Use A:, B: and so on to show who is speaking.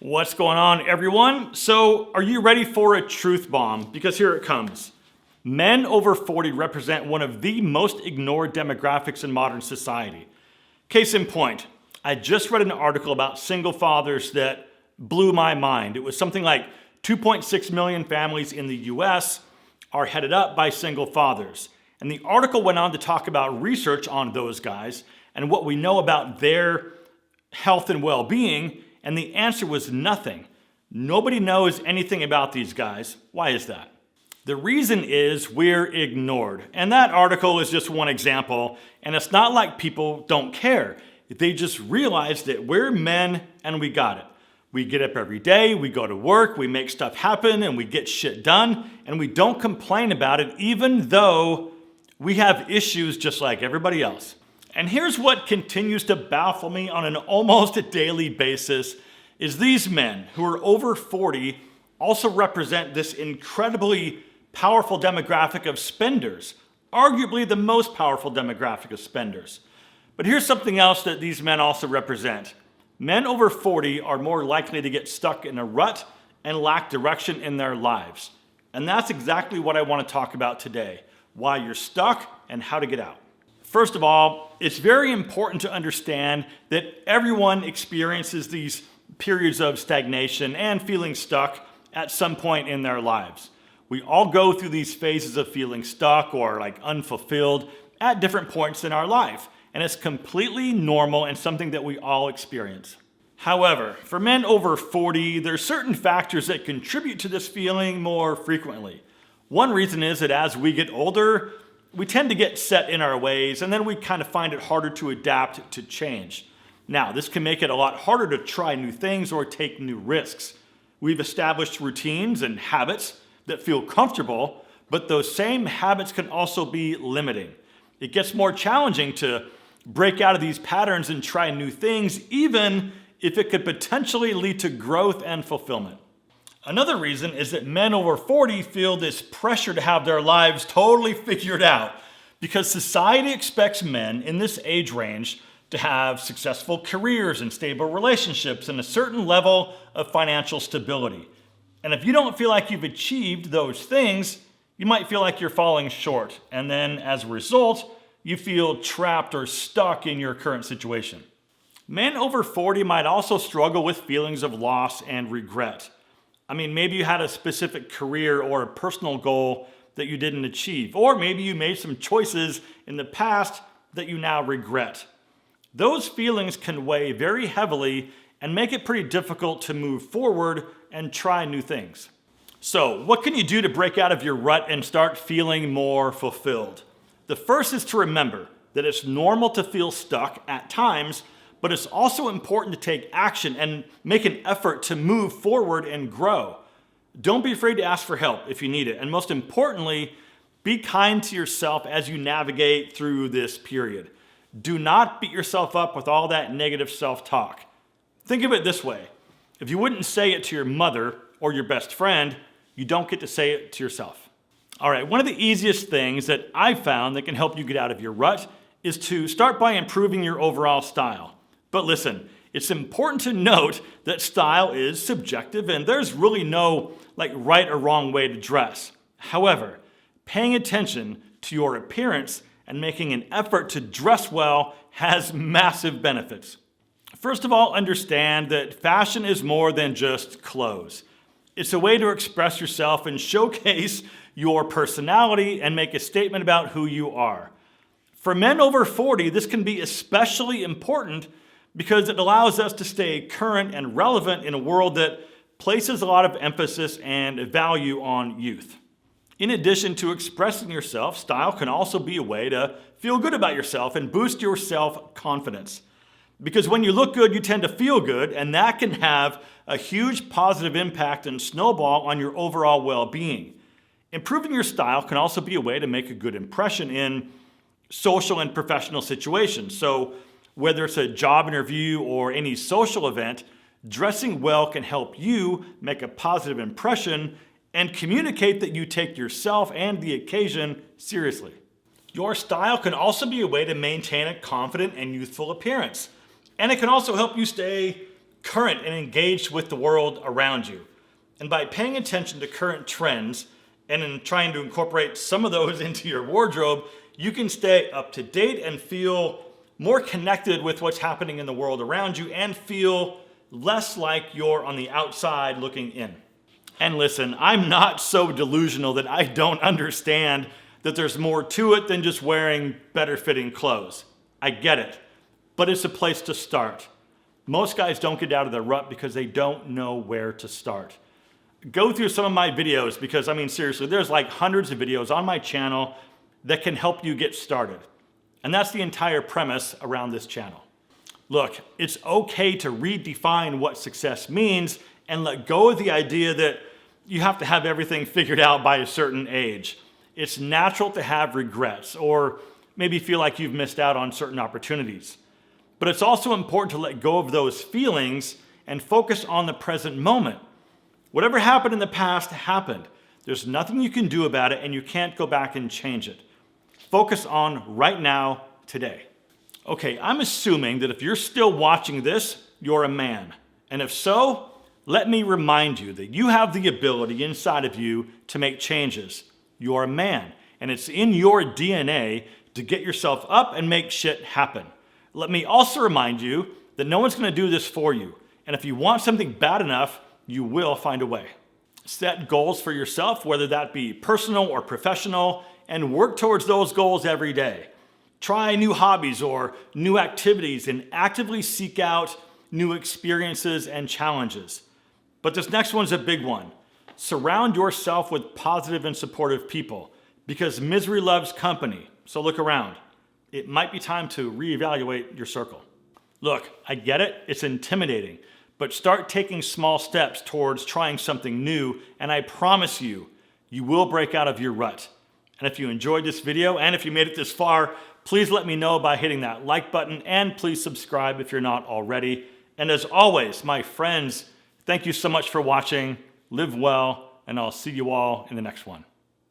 A: What's going on, everyone? So, are you ready for a truth bomb? Because here it comes. Men over 40 represent one of the most ignored demographics in modern society. Case in point, I just read an article about single fathers that blew my mind. It was something like 2.6 million families in the US are headed up by single fathers. And the article went on to talk about research on those guys and what we know about their health and well-being. And the answer was nothing. Nobody knows anything about these guys. Why is that? The reason is we're ignored. And that article is just one example. And it's not like people don't care. They just realize that we're men and we got it. We get up every day, we go to work, we make stuff happen, and we get shit done. And we don't complain about it, even though we have issues just like everybody else. And here's what continues to baffle me on an almost daily basis is these men who are over 40 also represent this incredibly powerful demographic of spenders, arguably the most powerful demographic of spenders. But here's something else that these men also represent. Men over 40 are more likely to get stuck in a rut and lack direction in their lives. And that's exactly what I want to talk about today, why you're stuck and how to get out. First of all, it's very important to understand that everyone experiences these periods of stagnation and feeling stuck at some point in their lives. We all go through these phases of feeling stuck or like unfulfilled at different points in our life, and it's completely normal and something that we all experience. However, for men over 40, there's certain factors that contribute to this feeling more frequently. One reason is that as we get older, we tend to get set in our ways, and then we kind of find it harder to adapt to change. Now, this can make it a lot harder to try new things or take new risks. We've established routines and habits that feel comfortable, but those same habits can also be limiting. It gets more challenging to break out of these patterns and try new things, even if it could potentially lead to growth and fulfillment. Another reason is that men over 40 feel this pressure to have their lives totally figured out because society expects men in this age range to have successful careers and stable relationships and a certain level of financial stability. And if you don't feel like you've achieved those things, you might feel like you're falling short. And then as a result, you feel trapped or stuck in your current situation. Men over 40 might also struggle with feelings of loss and regret. I mean, maybe you had a specific career or a personal goal that you didn't achieve, or maybe you made some choices in the past that you now regret. Those feelings can weigh very heavily and make it pretty difficult to move forward and try new things. So, what can you do to break out of your rut and start feeling more fulfilled? The first is to remember that it's normal to feel stuck at times, but it's also important to take action and make an effort to move forward and grow. Don't be afraid to ask for help if you need it. And most importantly, be kind to yourself as you navigate through this period. Do not beat yourself up with all that negative self-talk. Think of it this way. If you wouldn't say it to your mother or your best friend, you don't get to say it to yourself. All right, one of the easiest things that I've found that can help you get out of your rut is to start by improving your overall style. But listen, it's important to note that style is subjective and there's really no right or wrong way to dress. However, paying attention to your appearance and making an effort to dress well has massive benefits. First of all, understand that fashion is more than just clothes. It's a way to express yourself and showcase your personality and make a statement about who you are. For men over 40, this can be especially important because it allows us to stay current and relevant in a world that places a lot of emphasis and value on youth. In addition to expressing yourself, style can also be a way to feel good about yourself and boost your self-confidence. Because when you look good, you tend to feel good, and that can have a huge positive impact and snowball on your overall well-being. Improving your style can also be a way to make a good impression in social and professional situations. So whether it's a job interview or any social event, dressing well can help you make a positive impression and communicate that you take yourself and the occasion seriously. Your style can also be a way to maintain a confident and youthful appearance. And it can also help you stay current and engaged with the world around you. And by paying attention to current trends and in trying to incorporate some of those into your wardrobe, you can stay up to date and feel more connected with what's happening in the world around you and feel less like you're on the outside looking in. And listen, I'm not so delusional that I don't understand that there's more to it than just wearing better fitting clothes. I get it, but it's a place to start. Most guys don't get out of their rut because they don't know where to start. Go through some of my videos because, I mean, seriously, there's like hundreds of videos on my channel that can help you get started. And that's the entire premise around this channel. Look, it's okay to redefine what success means and let go of the idea that you have to have everything figured out by a certain age. It's natural to have regrets or maybe feel like you've missed out on certain opportunities. But it's also important to let go of those feelings and focus on the present moment. Whatever happened in the past happened. There's nothing you can do about it and you can't go back and change it. Focus on right now, today. Okay, I'm assuming that if you're still watching this, you're a man. And if so, let me remind you that you have the ability inside of you to make changes. You're a man, and it's in your DNA to get yourself up and make shit happen. Let me also remind you that no one's gonna do this for you. And if you want something bad enough, you will find a way. Set goals for yourself, whether that be personal or professional, and work towards those goals every day. Try new hobbies or new activities and actively seek out new experiences and challenges. But this next one's a big one. Surround yourself with positive and supportive people because misery loves company. So look around. It might be time to reevaluate your circle. Look, I get it, it's intimidating, but start taking small steps towards trying something new, and I promise you, you will break out of your rut. And if you enjoyed this video, and if you made it this far, please let me know by hitting that like button, and please subscribe if you're not already. And as always, my friends, thank you so much for watching. Live well, and I'll see you all in the next one.